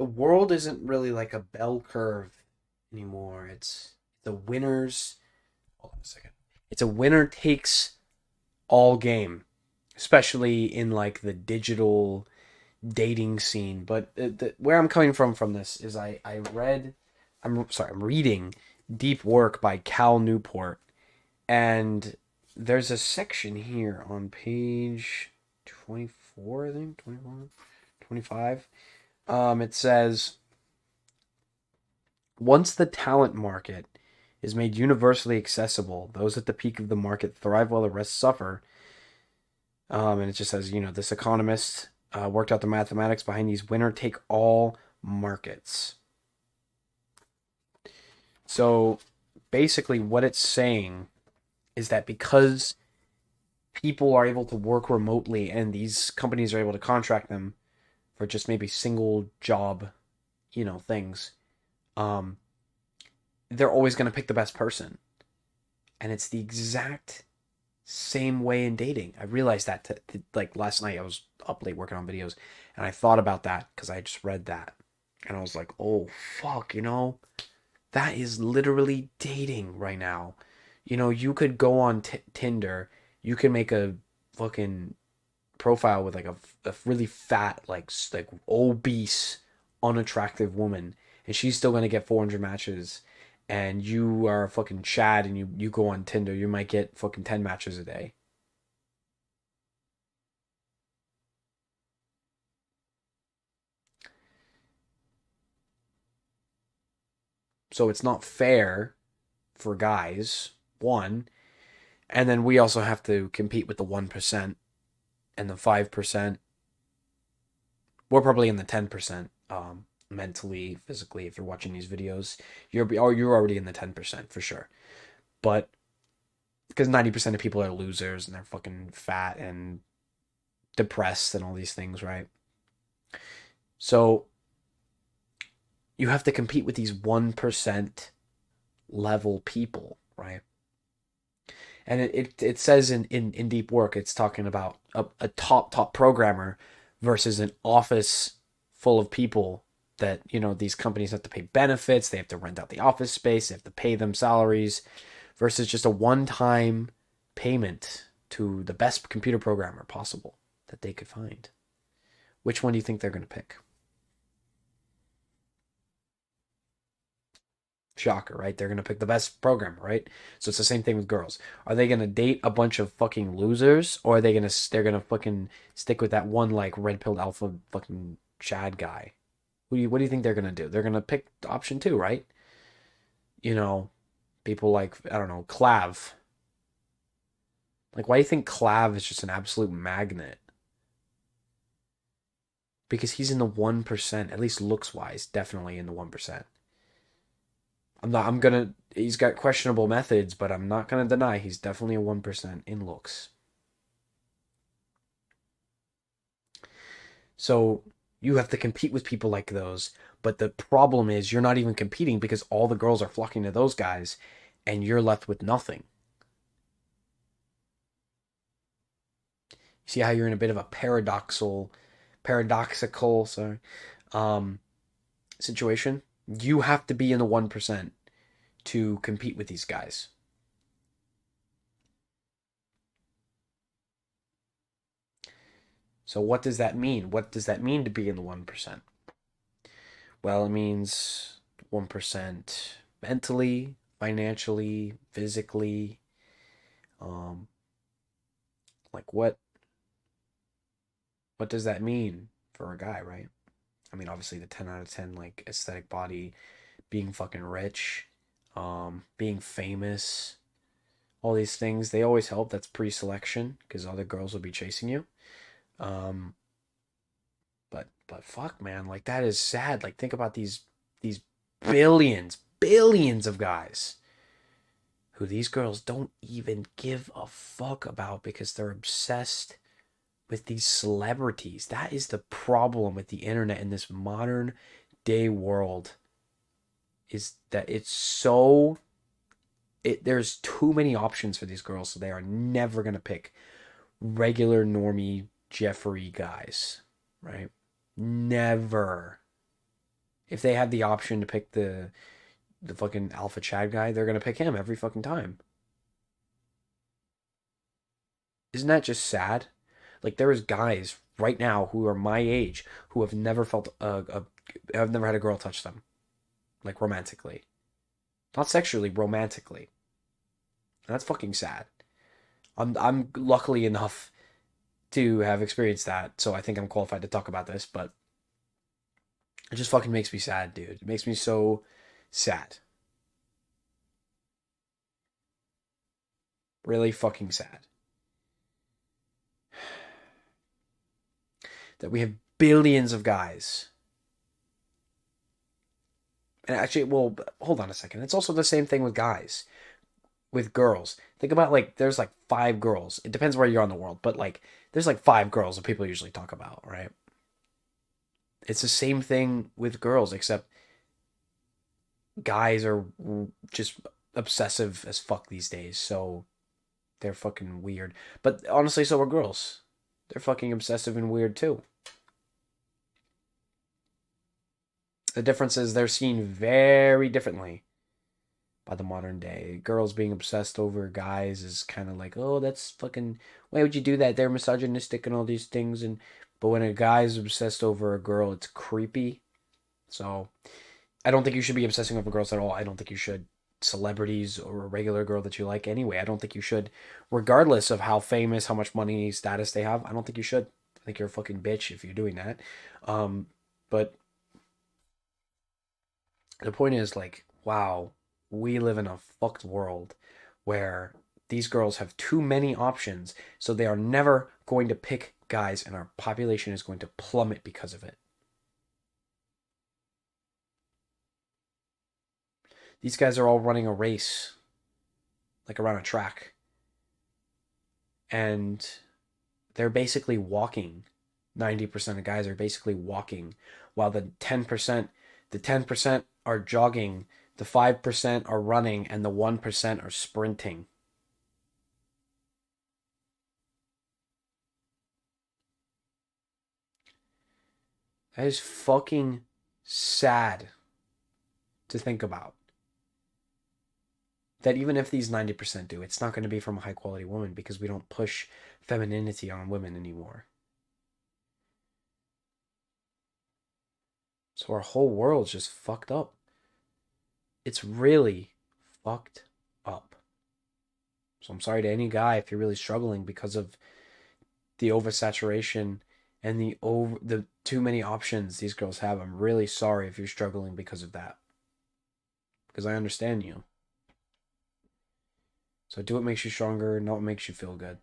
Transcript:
the world isn't really like a bell curve anymore. It's the winners. Hold on a second. It's a winner takes all game, especially in like the digital dating scene. But where I'm coming from this is I read, I'm reading Deep Work by Cal Newport, and there's a section here on page 24, I think 24, 25. It says once the talent market is made universally accessible, those at the peak of the market thrive while the rest suffer. And it just says, this economist worked out the mathematics behind these winner take all markets. So basically, what it's saying is that because people are able to work remotely and these companies are able to contract them for just maybe single job, things, um, they're always going to pick the best person. And it's the exact same way in dating. I realized that like last night I was up late working on videos and I thought about that because I just read that and I was like, oh fuck, that is literally dating right now. You could go on Tinder, you can make a fucking profile with like a really fat, like obese, unattractive woman, and she's still gonna get 400 matches. And you are a fucking Chad, and you go on Tinder, you might get fucking 10 matches a day. So it's not fair for guys, one. And then we also have to compete with the 1% and the 5%. We're probably in the 10%, mentally, physically. If you're watching these videos, you're already in the 10% for sure. But because 90% of people are losers and they're fucking fat and depressed and all these things, right? So you have to compete with these 1% level people, right? And it says in Deep Work, it's talking about a top programmer versus an office full of people that, these companies have to pay benefits, they have to rent out the office space, they have to pay them salaries, versus just a one-time payment to the best computer programmer possible that they could find. Which one do you think they're going to pick? Shocker, right? They're going to pick the best programmer, right? So it's the same thing with girls. Are they going to date a bunch of fucking losers, or are they're going to fucking stick with that one like red pilled alpha fucking Chad guy? What do you think they're going to do? They're going to pick option 2, right? You know, people like, I don't know, Clav. Like, why do you think Clav is just an absolute magnet? Because he's in the 1%, at least looks wise, definitely in the 1%. He's got questionable methods, but I'm not gonna deny he's definitely a 1% in looks. So you have to compete with people like those. But the problem is you're not even competing because all the girls are flocking to those guys and you're left with nothing. See how you're in a bit of a paradoxical, sorry, um, situation? You have to be in the 1% to compete with these guys. So what does that mean? What does that mean to be in the 1%? Well, it means 1% mentally, financially, physically. Um, like what does that mean for a guy, right? I mean, obviously the 10 out of 10 like aesthetic body, being fucking rich, being famous, all these things, they always help. That's pre-selection because other girls will be chasing you. Um, but fuck, man, like that is sad. Like think about these billions of guys who these girls don't even give a fuck about because they're obsessed with these celebrities. That is the problem with the internet in this modern day world is that there's too many options for these girls, so they are never gonna pick regular normie Jeffrey guys, right? Never. If they have the option to pick the fucking alpha Chad guy, they're gonna pick him every fucking time. Isn't that just sad? Like there is guys right now who are my age who have never felt have never had a girl touch them, like romantically, not sexually, romantically. And that's fucking sad. I'm luckily enough to have experienced that, so I think I'm qualified to talk about this. But it just fucking makes me sad, dude. It makes me so sad. Really fucking sad that we have billions of guys. And actually, well, hold on a second. It's also the same thing with guys, with girls. Think about like there's like five girls. It depends where you're on the world, but like there's like five girls that people usually talk about, right? It's the same thing with girls, except guys are just obsessive as fuck these days. So they're fucking weird. But honestly, so are girls. They're fucking obsessive and weird too. The difference is they're seen very differently by the modern day. Girls being obsessed over guys is kind of like, oh, that's fucking. Why would you do that? They're misogynistic and all these things. And but when a guy's obsessed over a girl, it's creepy. So I don't think you should be obsessing over girls at all. I don't think you should. Celebrities or a regular girl that you like anyway. I don't think you should, regardless of how famous, how much money, status they have. I don't think you should. I think you're a fucking bitch if you're doing that. Um, but the point is, like, wow, we live in a fucked world where these girls have too many options, so they are never going to pick guys, and our population is going to plummet because of it. These guys are all running a race, like around a track, and they're basically walking. 90% of guys are basically walking, while the 10% are jogging, the 5% are running, and the 1% are sprinting. That is fucking sad to think about. That even if these 90% do, it's not going to be from a high quality woman because we don't push femininity on women anymore. So our whole world's just fucked up. It's really fucked up. So I'm sorry to any guy if you're really struggling because of the oversaturation and the too many options these girls have. I'm really sorry if you're struggling because of that. Because I understand you. So do what makes you stronger, not what makes you feel good.